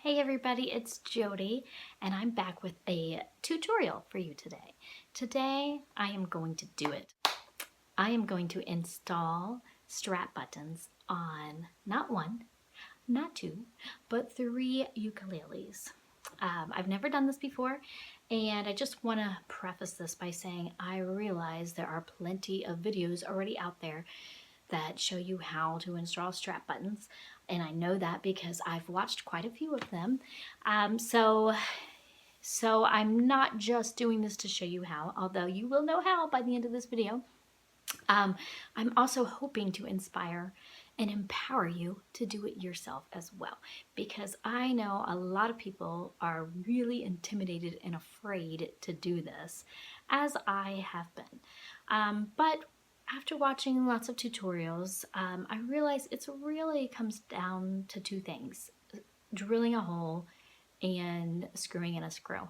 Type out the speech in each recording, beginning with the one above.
Hey everybody, it's Jody and I'm back with a tutorial for you today. Today I am going to do it. I am going to install strap buttons on not one, not two, but 3 ukuleles. I've never done this before, and I just want to preface this by saying I realize there are plenty of videos already out there that show you how to install strap buttons, and I know that because I've watched quite a few of them. So I'm not just doing this to show you how, although you will know how by the end of this video. I'm also hoping to inspire and empower you to do it yourself as well, because I know a lot of people are really intimidated and afraid to do this, as I have been. But after watching lots of tutorials, I realized it really comes down to 2 things: drilling a hole and screwing in a screw.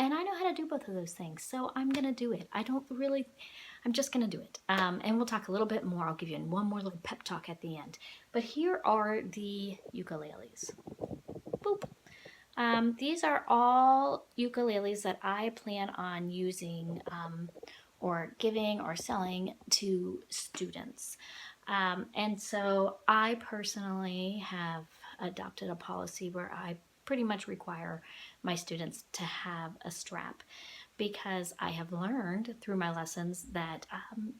And I know how to do both of those things, so I'm gonna do it. I'm just gonna do it. And we'll talk a little bit more. I'll give you one more little pep talk at the end. But here are the ukuleles. Boop. These are all ukuleles that I plan on using or giving or selling to students. And so I personally have adopted a policy where I pretty much require my students to have a strap, because I have learned through my lessons that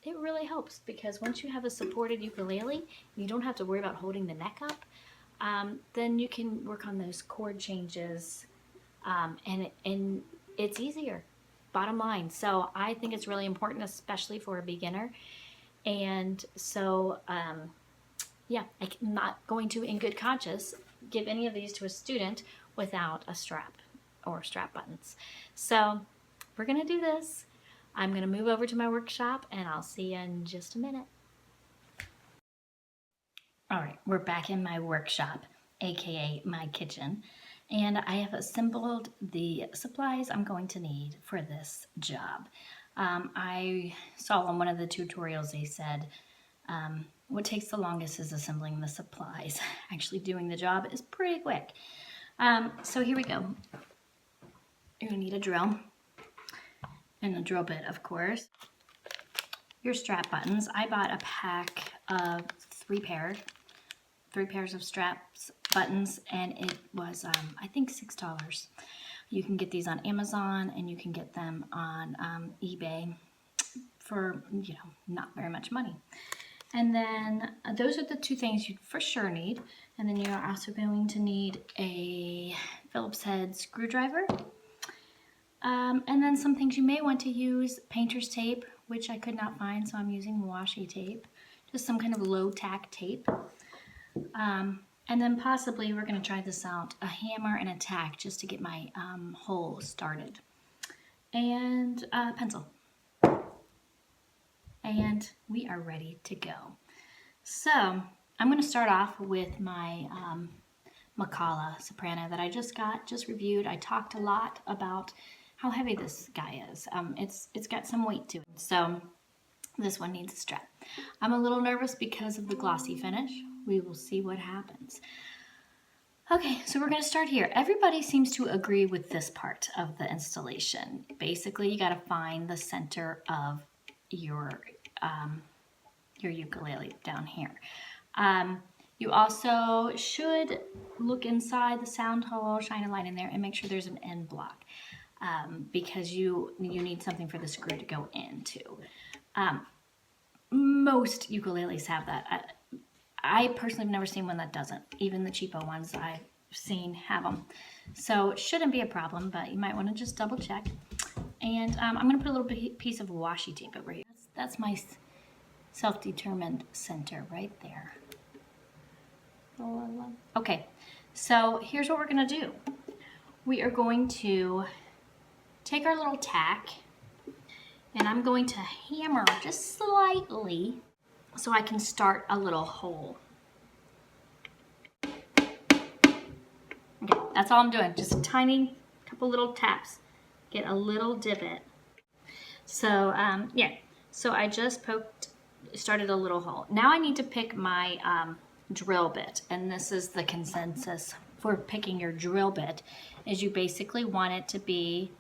it really helps, because once you have a supported ukulele, you don't have to worry about holding the neck up. Then you can work on those chord changes, and it's easier, bottom line. So I think it's really important, especially for a beginner. And so, yeah, I'm not going to, in good conscience, give any of these to a student without a strap or strap buttons. So we're gonna do this. I'm gonna move over to my workshop and I'll see you in just a minute. All right, we're back in my workshop, aka my kitchen, and I have assembled the supplies I'm going to need for this job. I saw on one of the tutorials they said what takes the longest is assembling the supplies. Actually doing the job is pretty quick. So here we go. You're gonna need a drill and a drill bit, of course. Your strap buttons. I bought a pack of 3 pairs of straps buttons, and it was I think $6. You can get these on Amazon and you can get them on eBay for, you know, not very much money. And then those are the 2 things you for sure need. And then you're also going to need a Phillips head screwdriver. And then some things you may want to use: painter's tape, which I could not find, so I'm using washi tape. Just some kind of low tack tape. And then possibly, we're going to try this out, a hammer and a tack, just to get my hole started. And a pencil. And we are ready to go. So I'm going to start off with my Macala soprano that I just reviewed. I talked a lot about how heavy this guy is. It's got some weight to it, so this one needs a strap. I'm a little nervous because of the glossy finish. We will see what happens. Okay, so we're going to start here. Everybody seems to agree with this part of the installation. Basically, you got to find the center of your ukulele down here. You also should look inside the sound hole, shine a light in there, and make sure there's an end block, because you need something for the screw to go into. Most ukuleles have that. I personally have never seen one that doesn't. Even the cheapo ones I've seen have them. So it shouldn't be a problem, but you might want to just double check. And I'm going to put a little piece of washi tape over here. That's my self-determined center right there. Okay, so here's what we're going to do. We are going to take our little tack, and I'm going to hammer just slightly so I can start a little hole. Okay, that's all I'm doing. Just a tiny couple little taps. Get a little divot. So yeah, so I just started a little hole. Now I need to pick my drill bit, and this is the consensus for picking your drill bit is you basically want it to be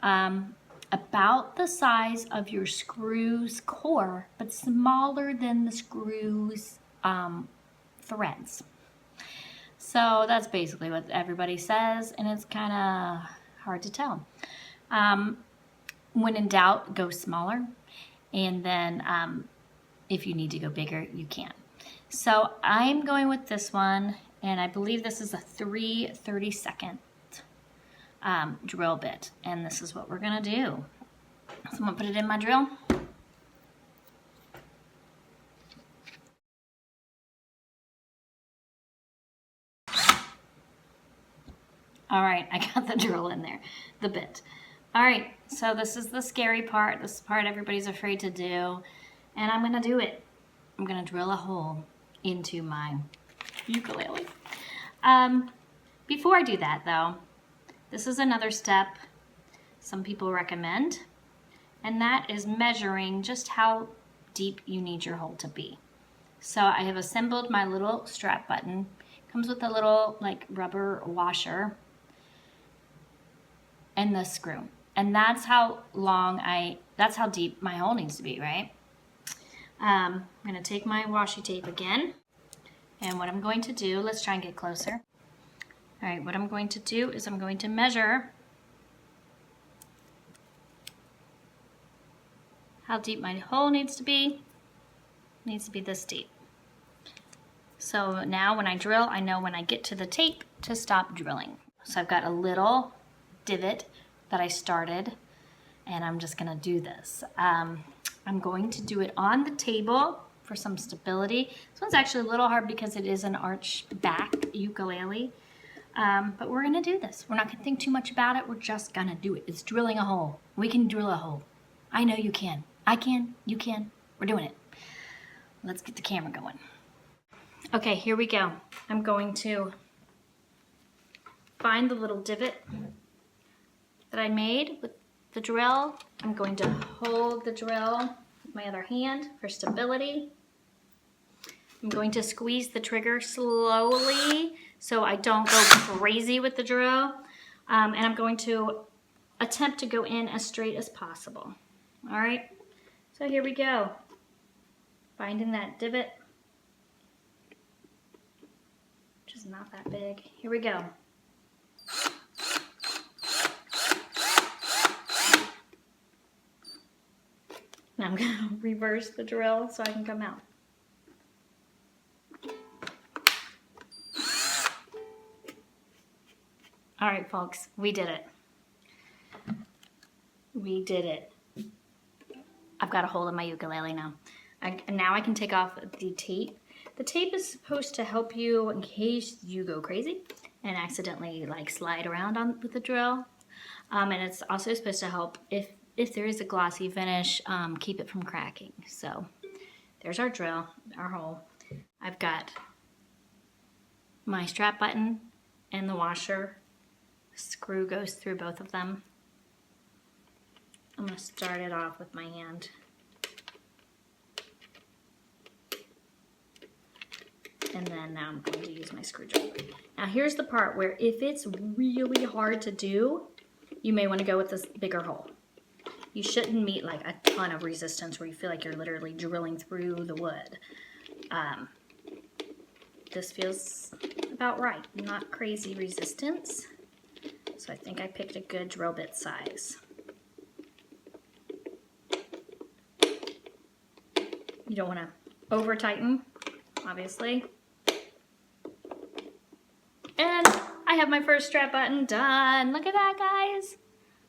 about the size of your screw's core, but smaller than the screw's threads. So that's basically what everybody says, and it's kind of hard to tell. When in doubt, go smaller, and then if you need to go bigger, you can. So I'm going with this one, and I believe this is a 3/32 drill bit, and this is what we're gonna do. So I'm gonna put it in my drill. All right, I got the drill in there, the bit. All right, so this is the scary part. This is the part everybody's afraid to do, and I'm gonna do it. I'm gonna drill a hole into my ukulele. Before I do that though, this is another step some people recommend, and that is measuring just how deep you need your hole to be. So I have assembled my little strap button. Comes with a little like rubber washer and the screw. And that's how that's how deep my hole needs to be, right? I'm gonna take my washi tape again. And what I'm going to do, let's try and get closer. All right, what I'm going to do is I'm going to measure how deep my hole needs to be. It needs to be this deep. So now when I drill, I know when I get to the tape to stop drilling. So I've got a little divot that I started, and I'm just gonna do this. I'm going to do it on the table for some stability. This one's actually a little hard because it is an arch back ukulele, but we're gonna do this. We're not gonna think too much about it. We're just gonna do it. It's drilling a hole. We can drill a hole. I know you can. I can, you can. We're doing it. Let's get the camera going. Okay, here we go. I'm going to find the little divot that I made with the drill. I'm going to hold the drill with my other hand for stability. I'm going to squeeze the trigger slowly so I don't go crazy with the drill. And I'm going to attempt to go in as straight as possible. All right, so here we go. Finding that divot, which is not that big. Here we go. Now I'm gonna reverse the drill so I can come out. All right, folks, we did it. We did it. I've got a hold of my ukulele now. Now I can take off the tape. The tape is supposed to help you in case you go crazy and accidentally like slide around with the drill. And it's also supposed to help if there is a glossy finish, keep it from cracking. So there's our drill, our hole. I've got my strap button and the washer. Screw goes through both of them. I'm gonna start it off with my hand. And then now I'm going to use my screwdriver. Now here's the part where if it's really hard to do, you may want to go with this bigger hole. You shouldn't meet like a ton of resistance where you feel like you're literally drilling through the wood. This feels about right, not crazy resistance. So I think I picked a good drill bit size. You don't want to over tighten, obviously. And I have my first strap button done. Look at that, guys.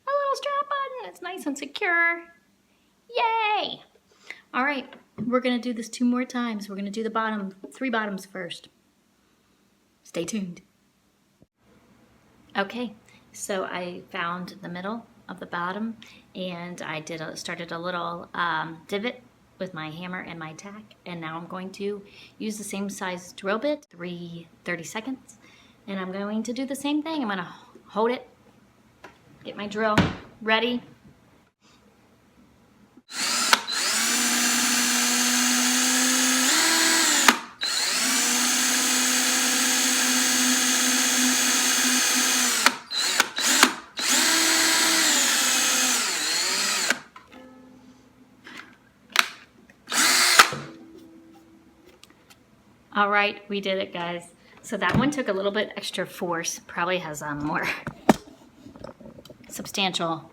A little strap button. It's nice and secure. Yay! All right, we're gonna do this 2 more times. We're gonna do the 3 bottoms first. Stay tuned. Okay, so I found the middle of the bottom, and I started a little divot with my hammer and my tack, and now I'm going to use the same size drill bit, 3/32, and I'm going to do the same thing. I'm gonna hold it, get my drill ready. All right, we did it, guys. So that one took a little bit extra force. Probably has a more substantial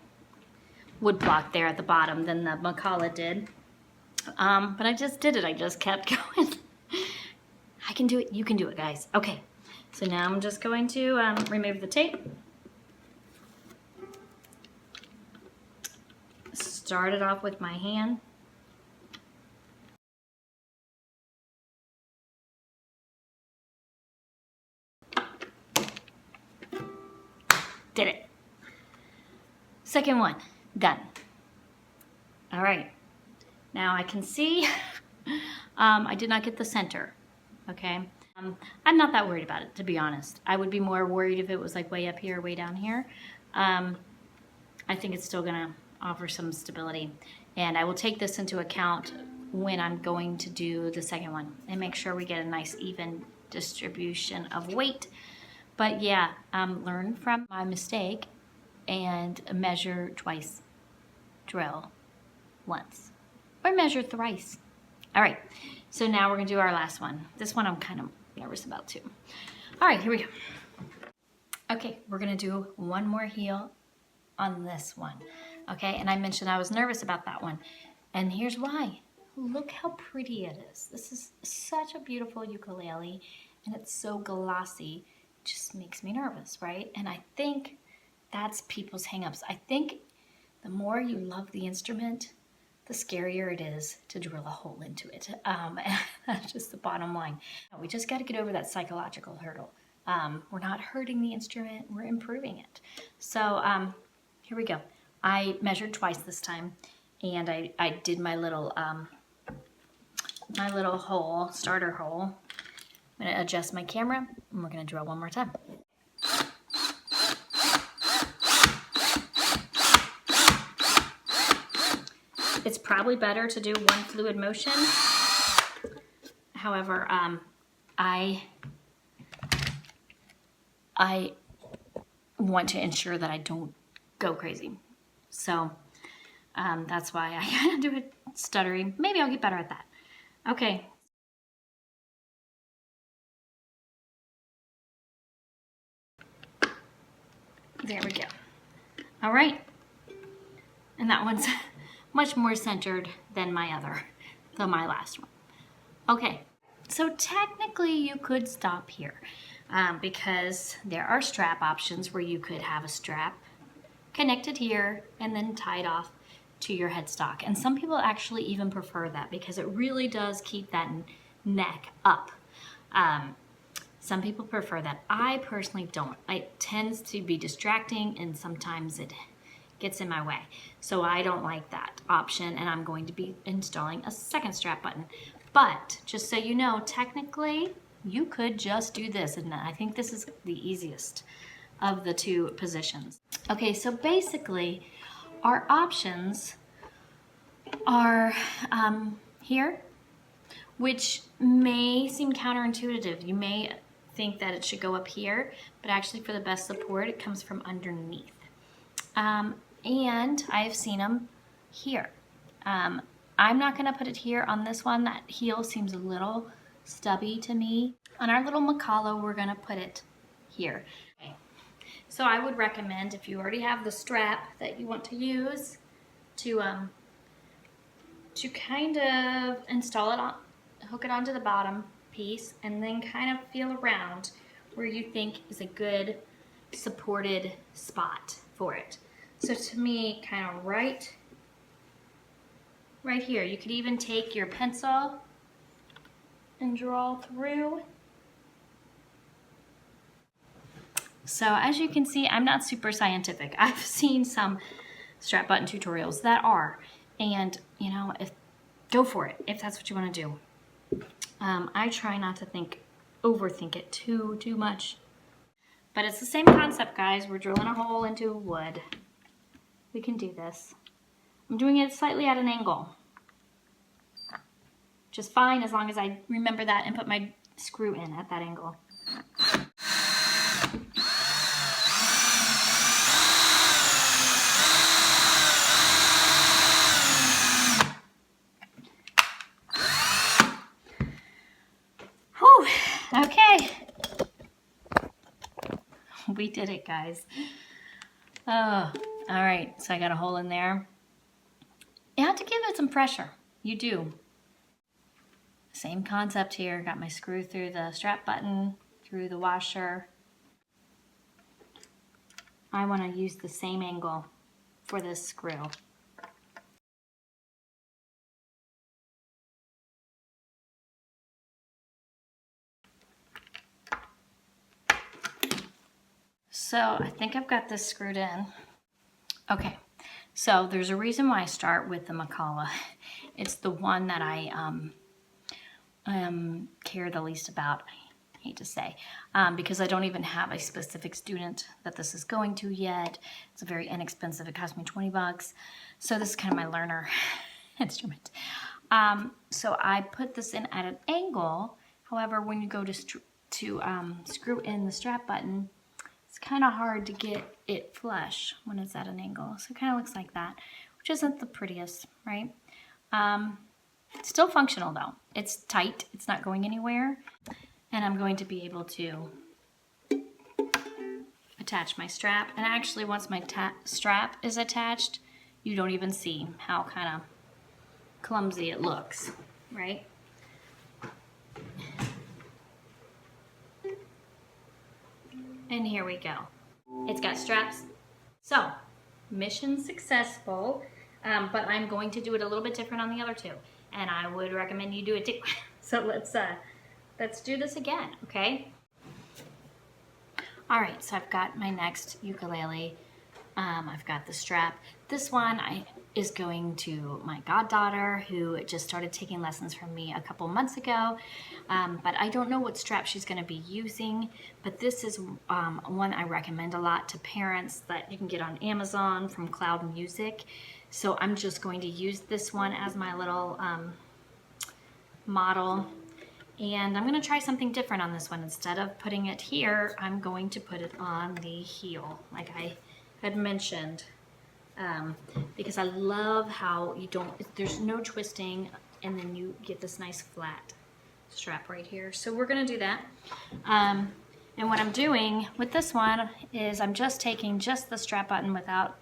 wood block there at the bottom than the Macala did. But I just did it. I just kept going. I can do it. You can do it, guys. Okay. So now I'm just going to remove the tape. Start it off with my hand. Did it. Second one, done. All right. Now I can see I did not get the center, okay? I'm not that worried about it, to be honest. I would be more worried if it was like way up here, way down here. I think it's still gonna offer some stability. And I will take this into account when I'm going to do the second one and make sure we get a nice even distribution of weight. But yeah, learn from my mistake and measure twice, drill once, or measure thrice. All right, so now we're gonna do our last one. This one I'm kind of nervous about too. All right, here we go. Okay, we're gonna do one more heel on this one, okay? And I mentioned I was nervous about that one, and here's why. Look how pretty it is. This is such a beautiful ukulele, and it's so glossy. It just makes me nervous, right? And I think that's people's hangups. I think the more you love the instrument, the scarier it is to drill a hole into it. And that's just the bottom line. We just got to get over that psychological hurdle. We're not hurting the instrument, we're improving it. So here we go. I measured twice this time, and I did my little hole, starter hole. I'm gonna adjust my camera, and we're gonna drill one more time. It's probably better to do one fluid motion. However, I want to ensure that I don't go crazy. So that's why I kind of do it stuttering. Maybe I'll get better at that. Okay. There we go. All right. And that one's much more centered than my last one. Okay, so technically you could stop here because there are strap options where you could have a strap connected here and then tied off to your headstock. And some people actually even prefer that because it really does keep that neck up. Some people prefer that. I personally don't. It tends to be distracting and sometimes it gets in my way. So I don't like that option, and I'm going to be installing a second strap button. But just so you know, technically you could just do this, and I think this is the easiest of the two positions. Okay, so basically our options are here, which may seem counterintuitive. You may think that it should go up here, but actually for the best support, it comes from underneath. And I've seen them here. I'm not gonna put it here on this one. That heel seems a little stubby to me. On our little Macala, we're gonna put it here. Okay. So I would recommend, if you already have the strap that you want to use, to kind of install it on, hook it onto the bottom piece, and then kind of feel around where you think is a good supported spot for it. So to me, kind of right here. You could even take your pencil and draw through. So as you can see, I'm not super scientific. I've seen some strap button tutorials that are, and you know, go for it if that's what you want to do. I try not to overthink it too much. But it's the same concept, guys. We're drilling a hole into wood. We can do this. I'm doing it slightly at an angle. Just fine as long as I remember that and put my screw in at that angle. Whew. We did it, guys. Oh, all right, so I got a hole in there. You have to give it some pressure. You do. Same concept here. Got my screw through the strap button, through the washer. I want to use the same angle for this screw. So I think I've got this screwed in. Okay, so there's a reason why I start with the Macala. It's the one that I care the least about, I hate to say, because I don't even have a specific student that this is going to yet. It's a very inexpensive, it cost me 20 bucks. So this is kind of my learner instrument. So I put this in at an angle. However, when you go to screw in the strap button, it's kind of hard to get it flush when it's at an angle. So it kind of looks like that, which isn't the prettiest, right? Still functional though. It's tight, it's not going anywhere. And I'm going to be able to attach my strap. And actually once my strap is attached, you don't even see how kind of clumsy it looks, right? And here we go. It's got straps. So, mission successful, but I'm going to do it a little bit different on the other two. And I would recommend you do it too. So let's do this again, okay? All right, so I've got my next ukulele. I've got the strap. This one is going to my goddaughter who just started taking lessons from me a couple months ago. But I don't know what strap she's going to be using. But this is one I recommend a lot to parents that you can get on Amazon from Cloud Music. So I'm just going to use this one as my little model. And I'm going to try something different on this one. Instead of putting it here, I'm going to put it on the heel, like I had mentioned, because I love how there's no twisting, and then you get this nice flat strap right here. So we're going to do that. And what I'm doing with this one is I'm just taking just the strap button without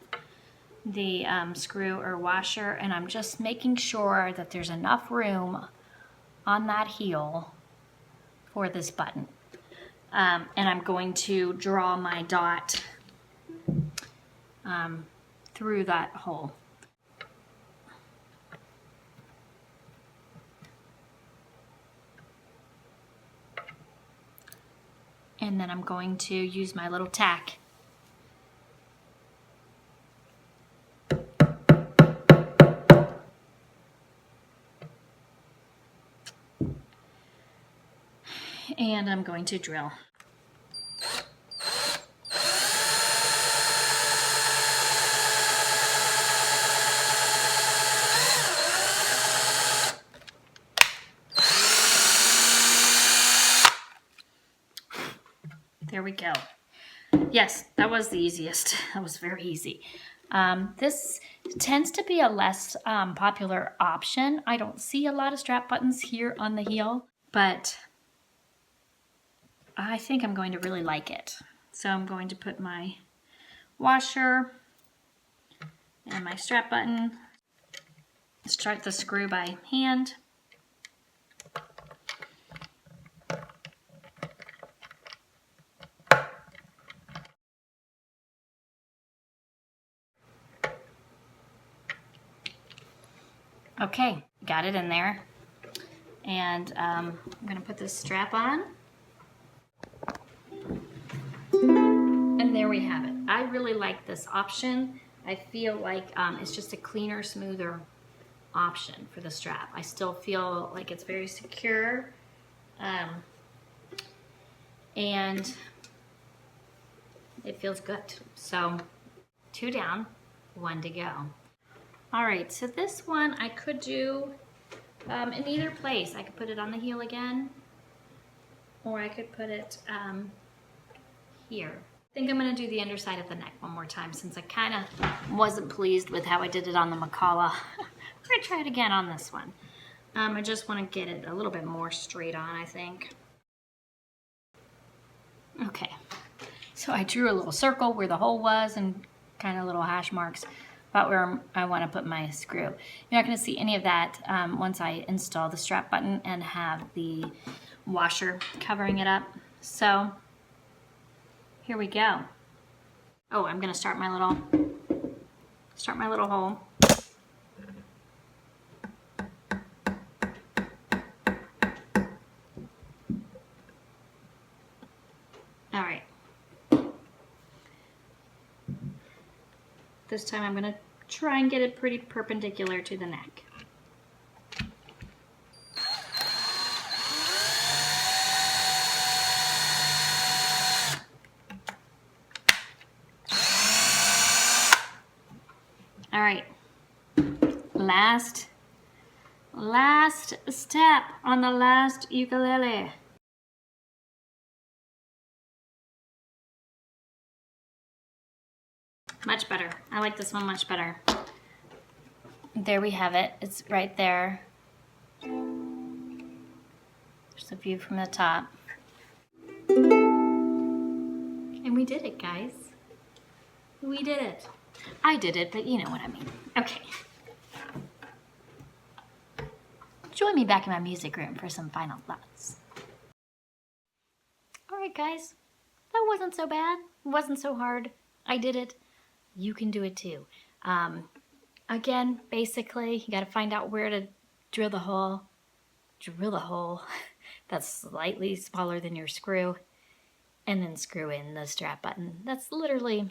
the screw or washer, and I'm just making sure that there's enough room on that heel for this button. And I'm going to draw my dot through that hole. And then I'm going to use my little tack. And I'm going to drill. There we go. Yes, that was the easiest. That was very easy. This tends to be a less popular option. I don't see a lot of strap buttons here on the heel, but I think I'm going to really like it. So I'm going to put my washer and my strap button. Start the screw by hand. Okay, got it in there. And I'm gonna put this strap on. And there we have it. I really like this option. I feel like it's just a cleaner, smoother option for the strap. I still feel like it's very secure. And it feels good. So 2 down, 1 to go. All right, so this one I could do in either place. I could put it on the heel again, or I could put it here. I think I'm gonna do the underside of the neck one more time since I kind of wasn't pleased with how I did it on the Macala. We're gonna try it again on this one. I just wanna get it a little bit more straight on, I think. Okay, so So I drew a little circle where the hole was and kind of little hash marks about where I want to put my screw. You're not going to see any of that once I install the strap button and have the washer covering it up. So here we go. Oh, I'm going to start my little hole. All right. This time I'm going to try and get it pretty perpendicular to the neck. All right, last step on the last ukulele. Much better. I like this one much better. There we have it. It's right there. Just a view from the top. And we did it, guys. We did it. I did it, but you know what I mean. Okay. Join me back in my music room for some final thoughts. All right, guys. That wasn't so bad. It wasn't so hard. I did it. You can do it too. Again, basically, you got to find out where to drill the hole. Drill the hole that's slightly smaller than your screw, and then screw in the strap button. That's literally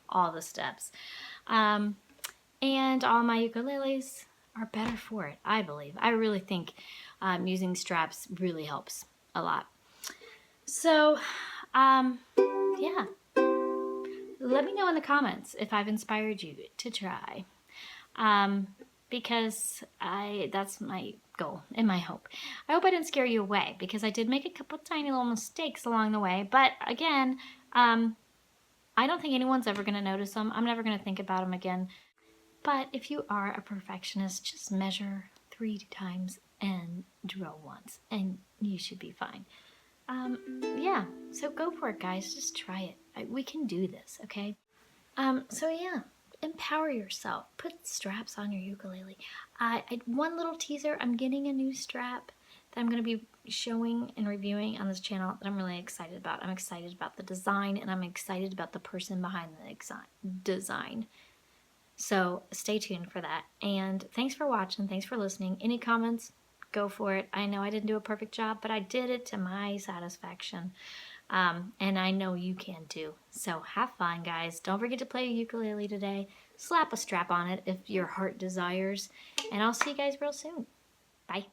all the steps. And all my ukuleles are better for it, I believe. I really think using straps really helps a lot. So, yeah. Let me know in the comments if I've inspired you to try. Because that's my goal and my hope. I hope I didn't scare you away, because I did make a couple tiny little mistakes along the way. But again, I don't think anyone's ever going to notice them. I'm never going to think about them again. But if you are a perfectionist, just measure 3 times and drill once, and you should be fine. Yeah, so go for it, guys. Just try it. We can do this, okay? So yeah, empower yourself. Put straps on your ukulele. One little teaser, I'm getting a new strap that I'm going to be showing and reviewing on this channel that I'm really excited about. I'm excited about the design, and I'm excited about the person behind the design. So stay tuned for that. And thanks for watching. Thanks for listening. Any comments? Go for it. I know I didn't do a perfect job, but I did it to my satisfaction. And I know you can too. So have fun, guys. Don't forget to play a ukulele today. Slap a strap on it if your heart desires. And I'll see you guys real soon. Bye.